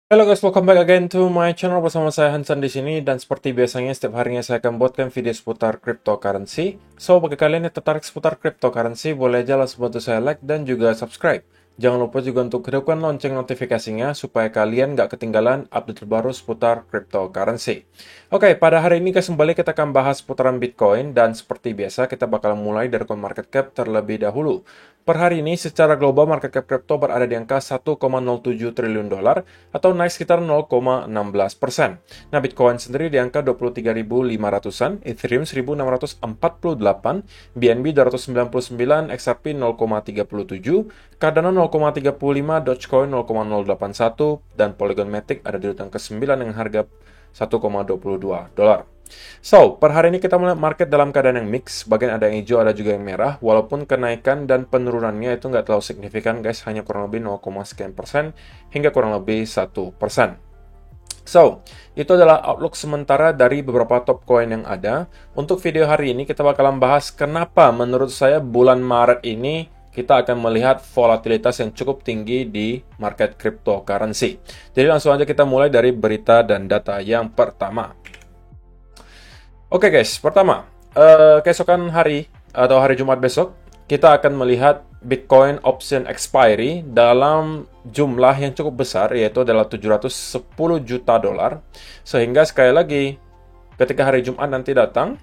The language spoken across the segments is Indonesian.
Halo guys, welcome back again to my channel bersama saya Hansan di sini dan seperti biasanya setiap harinya saya akan buatkan video seputar cryptocurrency. So, bagi kalian yang tertarik seputar cryptocurrency, boleh aja langsung bantu saya like dan juga subscribe. Jangan lupa juga untuk hidupkan lonceng notifikasinya supaya kalian nggak ketinggalan update terbaru seputar cryptocurrency. Oke, pada hari ini guys, kembali kita akan bahas seputaran Bitcoin dan seperti biasa kita bakal mulai dari CoinMarketCap terlebih dahulu. Per hari ini secara global market cap crypto berada di angka 1,07 triliun dolar atau naik sekitar 0,16%. Nah, Bitcoin sendiri di angka 23.500-an, Ethereum 1.648, BNB 299, XRP 0,37, Cardano 0,35, Dogecoin 0,081, dan Polygon Matic ada di urutan ke-9 dengan harga 1,22 dolar. So, per hari ini kita melihat market dalam keadaan yang mix, bagian ada yang hijau, ada juga yang merah, walaupun kenaikan dan penurunannya itu nggak terlalu signifikan guys, hanya kurang lebih 0, sekian persen hingga kurang lebih 1%. So, itu adalah outlook sementara dari beberapa top coin yang ada. Untuk video hari ini kita bakalan bahas kenapa menurut saya bulan Maret ini kita akan melihat volatilitas yang cukup tinggi di market cryptocurrency. Jadi langsung aja kita mulai dari berita dan data yang pertama. Oke guys, pertama, keesokan hari atau hari Jumat besok, kita akan melihat Bitcoin option expiry dalam jumlah yang cukup besar, yaitu adalah 710 juta dolar. Sehingga sekali lagi, ketika hari Jumat nanti datang,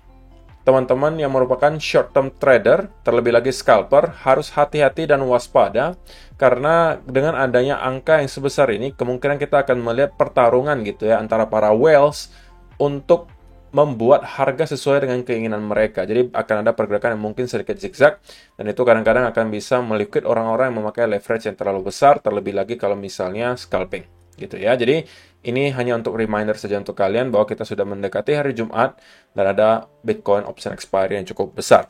teman-teman yang merupakan short term trader, terlebih lagi scalper, harus hati-hati dan waspada, karena dengan adanya angka yang sebesar ini, kemungkinan kita akan melihat pertarungan gitu ya, antara para whales untuk membuat harga sesuai dengan keinginan mereka. Jadi akan ada pergerakan yang mungkin sedikit zigzag, dan itu kadang-kadang akan bisa meliquid orang-orang yang memakai leverage yang terlalu besar, terlebih lagi kalau misalnya scalping. Gitu ya. Jadi ini hanya untuk reminder saja untuk kalian bahwa kita sudah mendekati hari Jumat dan ada Bitcoin option expiry yang cukup besar.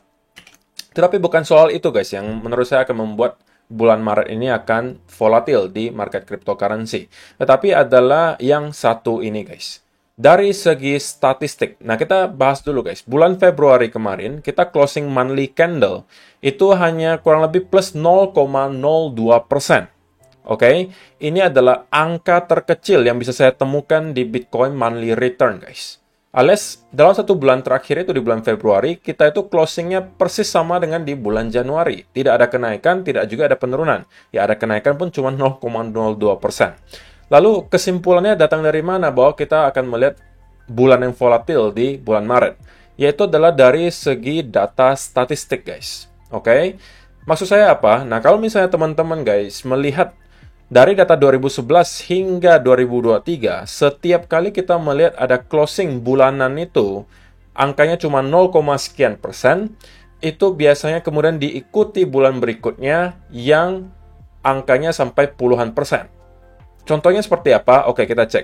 Tetapi bukan soal itu guys yang menurut saya akan membuat bulan Maret ini akan volatil di market cryptocurrency. Tetapi adalah yang satu ini guys. Dari segi statistik, nah kita bahas dulu guys. Bulan Februari kemarin, kita closing monthly candle itu hanya kurang lebih plus 0,02%. Oke, ini adalah angka terkecil yang bisa saya temukan di Bitcoin monthly return guys. Alias, dalam satu bulan terakhir itu di bulan Februari, kita itu closingnya persis sama dengan di bulan Januari. Tidak ada kenaikan, tidak juga ada penurunan. Ya ada kenaikan pun cuma 0,02%. Lalu kesimpulannya datang dari mana bahwa kita akan melihat bulan yang volatil di bulan Maret? Yaitu adalah dari segi data statistik, guys. Oke? Maksud saya apa? Nah, kalau misalnya teman-teman, guys, melihat dari data 2011 hingga 2023, setiap kali kita melihat ada closing bulanan itu, angkanya cuma 0, sekian persen, itu biasanya kemudian diikuti bulan berikutnya yang angkanya sampai puluhan persen. Contohnya seperti apa? Oke, kita cek.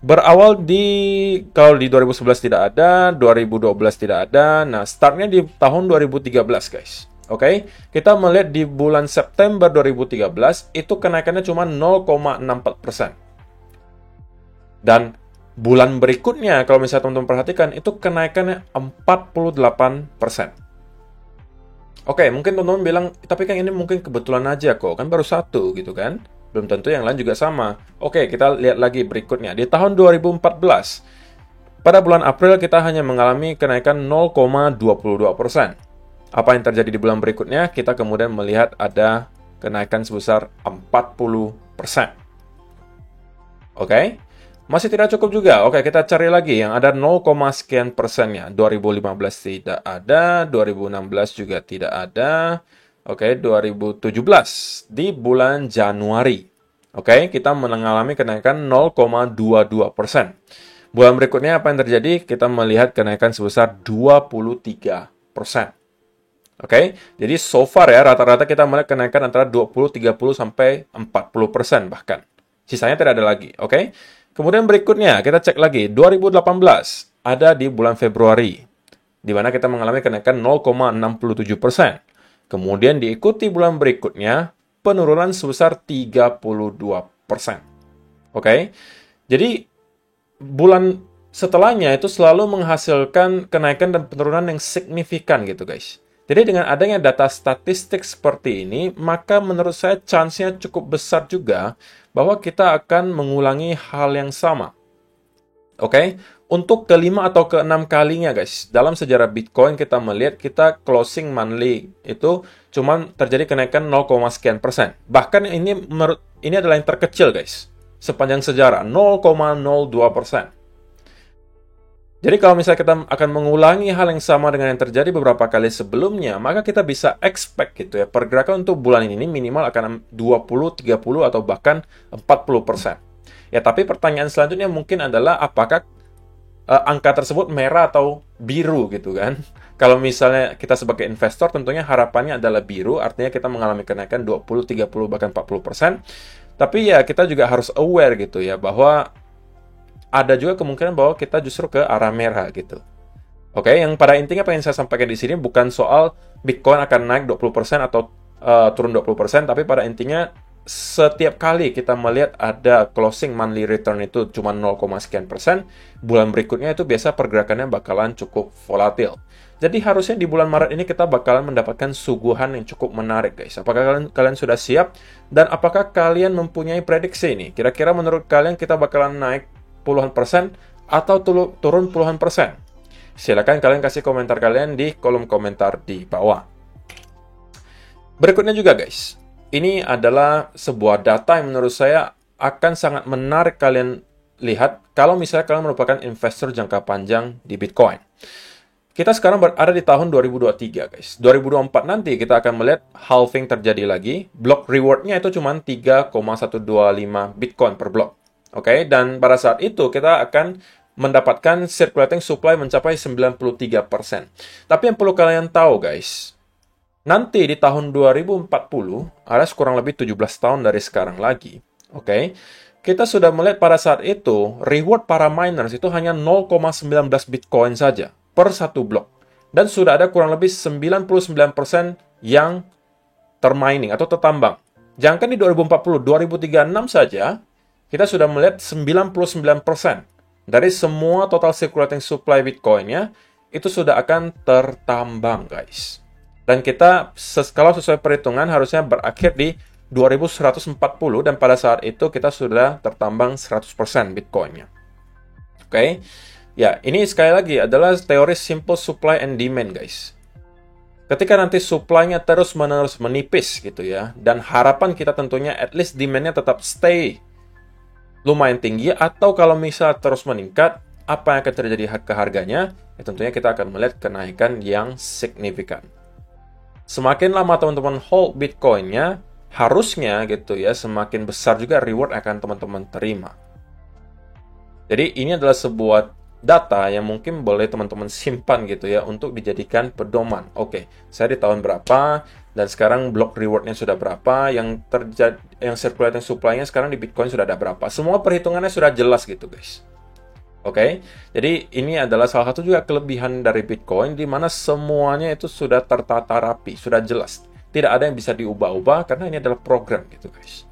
Berawal kalau di 2011 tidak ada, 2012 tidak ada. Nah, startnya di tahun 2013, guys. Oke, kita melihat di bulan September 2013, itu kenaikannya cuma 0,64%. Dan bulan berikutnya, kalau misalnya teman-teman perhatikan, itu kenaikannya 48%. Oke, mungkin teman-teman bilang, tapi kan ini mungkin kebetulan aja kok, kan baru satu gitu kan. Belum tentu yang lain juga sama. Oke, kita lihat lagi berikutnya. Di tahun 2014, pada bulan April kita hanya mengalami kenaikan 0,22%. Apa yang terjadi di bulan berikutnya? Kita kemudian melihat ada kenaikan sebesar 40%. Oke, masih tidak cukup juga. Oke, kita cari lagi yang ada 0, sekian persennya. 2015 tidak ada, 2016 juga tidak ada. Oke, 2017 di bulan Januari. Oke, kita mengalami kenaikan 0,22%. Bulan berikutnya apa yang terjadi? Kita melihat kenaikan sebesar 23%. Oke, jadi so far ya rata-rata kita melihat kenaikan antara 20, 30 sampai 40% bahkan. Sisanya tidak ada lagi. Oke. Kemudian berikutnya kita cek lagi 2018 ada di bulan Februari di mana kita mengalami kenaikan 0,67%. Kemudian diikuti bulan berikutnya, penurunan sebesar 32%. Oke? Jadi, bulan setelahnya itu selalu menghasilkan kenaikan dan penurunan yang signifikan gitu guys. Jadi dengan adanya data statistik seperti ini, maka menurut saya chance-nya cukup besar juga bahwa kita akan mengulangi hal yang sama. Oke, untuk kelima atau keenam kalinya guys, dalam sejarah Bitcoin kita melihat kita closing monthly itu cuman terjadi kenaikan 0, sekian persen. Bahkan ini adalah yang terkecil guys, sepanjang sejarah 0,02%. Jadi kalau misalnya kita akan mengulangi hal yang sama dengan yang terjadi beberapa kali sebelumnya, maka kita bisa expect gitu ya, pergerakan untuk bulan ini minimal akan 20, 30, atau bahkan 40%. Ya, tapi pertanyaan selanjutnya mungkin adalah apakah angka tersebut merah atau biru gitu kan? Kalau misalnya kita sebagai investor tentunya harapannya adalah biru, artinya kita mengalami kenaikan 20, 30, bahkan 40%. Tapi ya kita juga harus aware gitu ya, bahwa ada juga kemungkinan bahwa kita justru ke arah merah gitu. Oke, yang pada intinya pengen saya sampaikan di sini bukan soal Bitcoin akan naik 20% atau turun 20%, tapi pada intinya setiap kali kita melihat ada closing monthly return itu cuma 0, sekian persen, bulan berikutnya itu biasa pergerakannya bakalan cukup volatil. Jadi harusnya di bulan Maret ini kita bakalan mendapatkan suguhan yang cukup menarik guys. Apakah kalian sudah siap? Dan apakah kalian mempunyai prediksi ini? Kira-kira menurut kalian kita bakalan naik puluhan persen atau turun puluhan persen? Silakan kalian kasih komentar kalian di kolom komentar di bawah. Berikutnya juga guys, ini adalah sebuah data yang menurut saya akan sangat menarik kalian lihat kalau misalnya kalian merupakan investor jangka panjang di Bitcoin. Kita sekarang berada di tahun 2023 guys. 2024 nanti kita akan melihat halving terjadi lagi. Block reward-nya itu cuma 3,125 Bitcoin per block. Oke, dan pada saat itu kita akan mendapatkan circulating supply mencapai 93%. Tapi yang perlu kalian tahu guys, nanti di tahun 2040, alias kurang lebih 17 tahun dari sekarang lagi, oke, kita sudah melihat pada saat itu reward para miners itu hanya 0,19 Bitcoin saja per satu blok. Dan sudah ada kurang lebih 99% yang termining atau tertambang. Jangan di 2040, 2036 saja, kita sudah melihat 99% dari semua total circulating supply Bitcoin-nya itu sudah akan tertambang, guys. Dan kita, kalau sesuai perhitungan, harusnya berakhir di 2140, dan pada saat itu kita sudah tertambang 100% Bitcoin-nya. Oke? Ya, ini sekali lagi adalah teori simple supply and demand, guys. Ketika nanti supply-nya terus-menerus menipis gitu ya, dan harapan kita tentunya at least demand-nya tetap stay lumayan tinggi, atau kalau misal terus meningkat, apa yang akan terjadi ke harganya? Ya, tentunya kita akan melihat kenaikan yang signifikan. Semakin lama teman-teman hold Bitcoin-nya, harusnya gitu ya, semakin besar juga reward akan teman-teman terima. Jadi ini adalah sebuah data yang mungkin boleh teman-teman simpan gitu ya, untuk dijadikan pedoman. Oke, saya di tahun berapa, dan sekarang block reward-nya sudah berapa, yang circulating supply-nya sekarang di Bitcoin sudah ada berapa. Semua perhitungannya sudah jelas gitu guys. Oke, jadi ini adalah salah satu juga kelebihan dari Bitcoin, di mana semuanya itu sudah tertata rapi, sudah jelas. Tidak ada yang bisa diubah-ubah, karena ini adalah program gitu guys.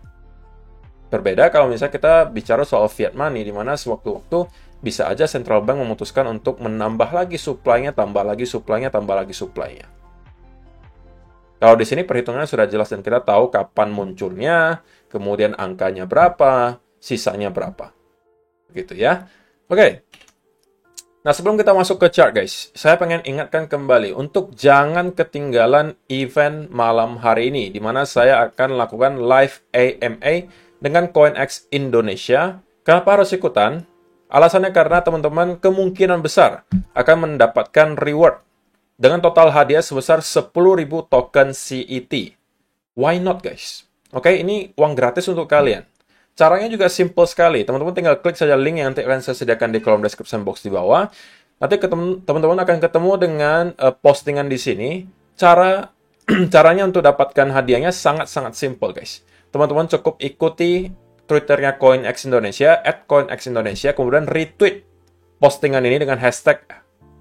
Berbeda kalau misalnya kita bicara soal fiat money, di mana sewaktu-waktu bisa aja central bank memutuskan untuk menambah lagi supply-nya, tambah lagi supply-nya, tambah lagi supply-nya. Kalau di sini perhitungannya sudah jelas dan kita tahu kapan munculnya, kemudian angkanya berapa, sisanya berapa. Gitu ya. Oke. Nah, sebelum kita masuk ke chart guys, saya pengen ingatkan kembali untuk jangan ketinggalan event malam hari ini, di mana saya akan lakukan live AMA dengan CoinEx Indonesia. Kenapa harus ikutan? Alasannya karena teman-teman kemungkinan besar akan mendapatkan reward dengan total hadiah sebesar 10.000 token CET. Why not guys? Oke, ini uang gratis untuk kalian. Caranya juga simple sekali. Teman-teman tinggal klik saja link yang nanti akan saya sediakan di kolom description box di bawah. Nanti teman-teman akan ketemu dengan postingan di sini. Caranya untuk dapatkan hadiahnya sangat-sangat simple guys. Teman-teman cukup ikuti Twitternya CoinEx Indonesia, @CoinExIndonesia, kemudian retweet postingan ini dengan hashtag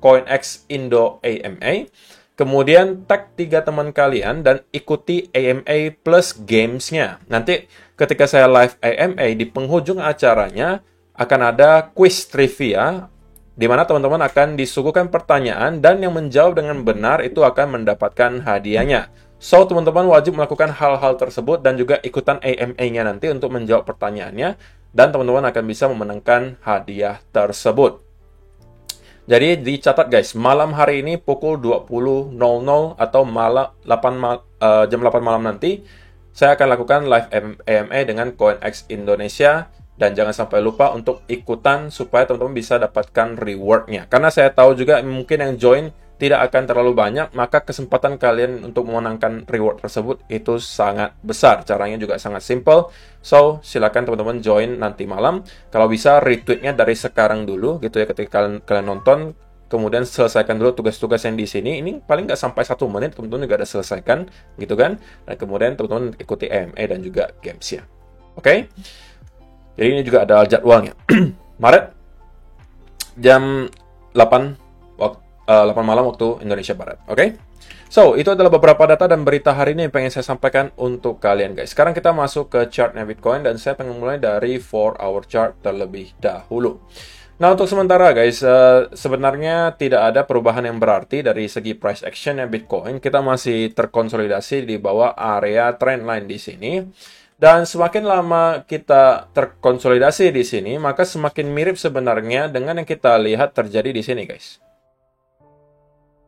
CoinEx Indo AMA, kemudian tag 3 teman kalian dan ikuti AMA plus games-nya. Nanti ketika saya live AMA, di penghujung acaranya akan ada quiz trivia, di mana teman-teman akan disuguhkan pertanyaan dan yang menjawab dengan benar itu akan mendapatkan hadiahnya. So, teman-teman wajib melakukan hal-hal tersebut dan juga ikutan AMA-nya nanti untuk menjawab pertanyaannya, dan teman-teman akan bisa memenangkan hadiah tersebut. Jadi dicatat guys, malam hari ini pukul 20.00 atau jam 8 malam nanti, saya akan lakukan live AMA dengan CoinEx Indonesia. Dan jangan sampai lupa untuk ikutan supaya teman-teman bisa dapatkan reward-nya. Karena saya tahu juga mungkin yang join tidak akan terlalu banyak, maka kesempatan kalian untuk memenangkan reward tersebut itu sangat besar. Caranya juga sangat simple. So, silakan teman-teman join nanti malam. Kalau bisa retweet-nya dari sekarang dulu gitu ya, ketika kalian nonton. Kemudian selesaikan dulu tugas-tugas yang di sini. Ini paling nggak sampai 1 menit, teman-teman juga ada selesaikan gitu kan. Dan kemudian teman-teman ikuti AMA dan juga games-nya. Oke? Jadi ini juga ada jadwalnya. Maret jam 8 malam waktu Indonesia Barat. Oke? So, itu adalah beberapa data dan berita hari ini yang pengen saya sampaikan untuk kalian guys. Sekarang kita masuk ke chartnya Bitcoin dan saya pengen mulai dari 4-hour chart terlebih dahulu. Nah, untuk sementara guys, sebenarnya tidak ada perubahan yang berarti dari segi price actionnya Bitcoin. Kita masih terkonsolidasi di bawah area trendline di sini. Dan semakin lama kita terkonsolidasi di sini, maka semakin mirip sebenarnya dengan yang kita lihat terjadi di sini, guys.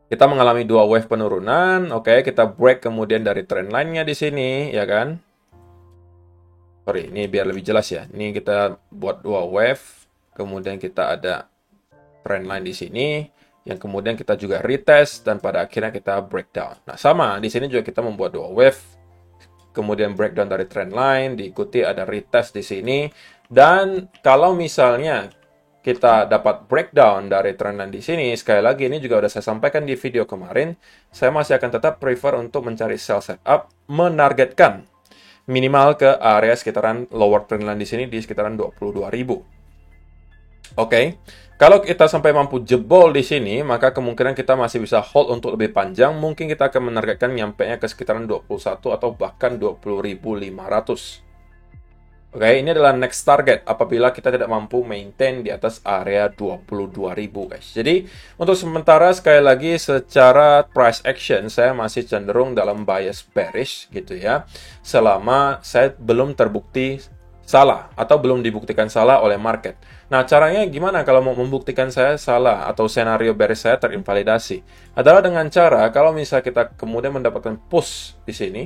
Kita mengalami 2 wave penurunan, oke, kita break kemudian dari trendline-nya di sini, ya kan? Sorry, ini biar lebih jelas ya. Ini kita buat 2 wave, kemudian kita ada trendline di sini, yang kemudian kita juga retest, dan pada akhirnya kita breakdown. Nah, sama, di sini juga kita membuat 2 wave, kemudian breakdown dari trend line, diikuti ada retest di sini. Dan kalau misalnya kita dapat breakdown dari trend line di sini, sekali lagi ini juga udah saya sampaikan di video kemarin, saya masih akan tetap prefer untuk mencari sell setup, menargetkan minimal ke area sekitaran lower trend line di sini di sekitaran 22.000. Oke. Kalau kita sampai mampu jebol di sini, maka kemungkinan kita masih bisa hold untuk lebih panjang. Mungkin kita akan menargetkan nyampenya ke sekitaran 21 atau bahkan 20.500. Oke, ini adalah next target apabila kita tidak mampu maintain di atas area 22.000 guys. Jadi, untuk sementara sekali lagi secara price action saya masih cenderung dalam bias bearish gitu ya. Selama saya belum terbukti salah atau belum dibuktikan salah oleh market. Nah, caranya gimana kalau mau membuktikan saya salah atau senario bearish saya terinvalidasi? Adalah dengan cara kalau misalnya kita kemudian mendapatkan push di sini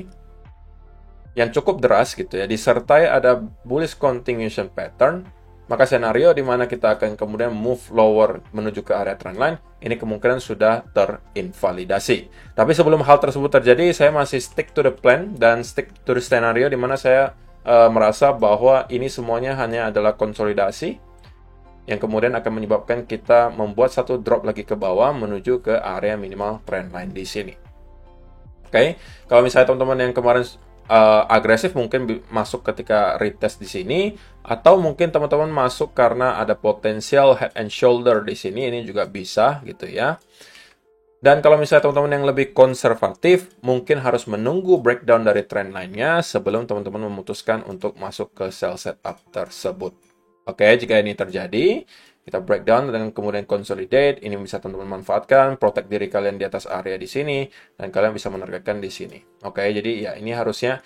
yang cukup deras gitu ya, disertai ada bullish continuation pattern, maka senario di mana kita akan kemudian move lower menuju ke area trendline, ini kemungkinan sudah terinvalidasi. Tapi sebelum hal tersebut terjadi, saya masih stick to the plan dan stick to the scenario di mana saya merasa bahwa ini semuanya hanya adalah konsolidasi yang kemudian akan menyebabkan kita membuat satu drop lagi ke bawah menuju ke area minimal trendline di sini. Oke, kalau misalnya teman-teman yang kemarin agresif mungkin masuk ketika retest di sini, atau mungkin teman-teman masuk karena ada potensial head and shoulder di sini, ini juga bisa gitu ya. Dan kalau misalnya teman-teman yang lebih konservatif, mungkin harus menunggu breakdown dari trend line-nya sebelum teman-teman memutuskan untuk masuk ke sell setup tersebut. Oke, jika ini terjadi, kita breakdown dan kemudian consolidate. Ini bisa teman-teman manfaatkan, protect diri kalian di atas area di sini, dan kalian bisa menargetkan di sini. Oke, jadi ya ini harusnya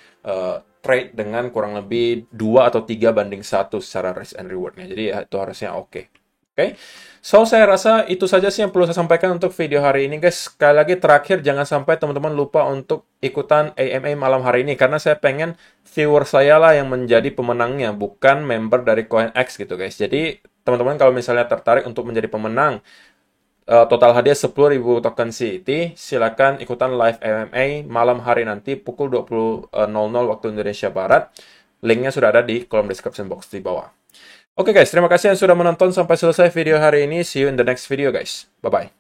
trade dengan kurang lebih 2 atau 3 banding 1 secara risk and reward-nya. Jadi ya itu harusnya oke. Oke, so saya rasa itu saja sih yang perlu saya sampaikan untuk video hari ini guys. Sekali lagi terakhir, jangan sampai teman-teman lupa untuk ikutan AMA malam hari ini, karena saya pengen viewer saya lah yang menjadi pemenangnya, bukan member dari CoinEx gitu guys. Jadi teman-teman kalau misalnya tertarik untuk menjadi pemenang, total hadiah 10.000 token CET, silakan ikutan live AMA malam hari nanti pukul 20.00 waktu Indonesia Barat. Linknya sudah ada di kolom description box di bawah. Oke guys, terima kasih yang sudah menonton sampai selesai video hari ini. See you in the next video guys. Bye-bye.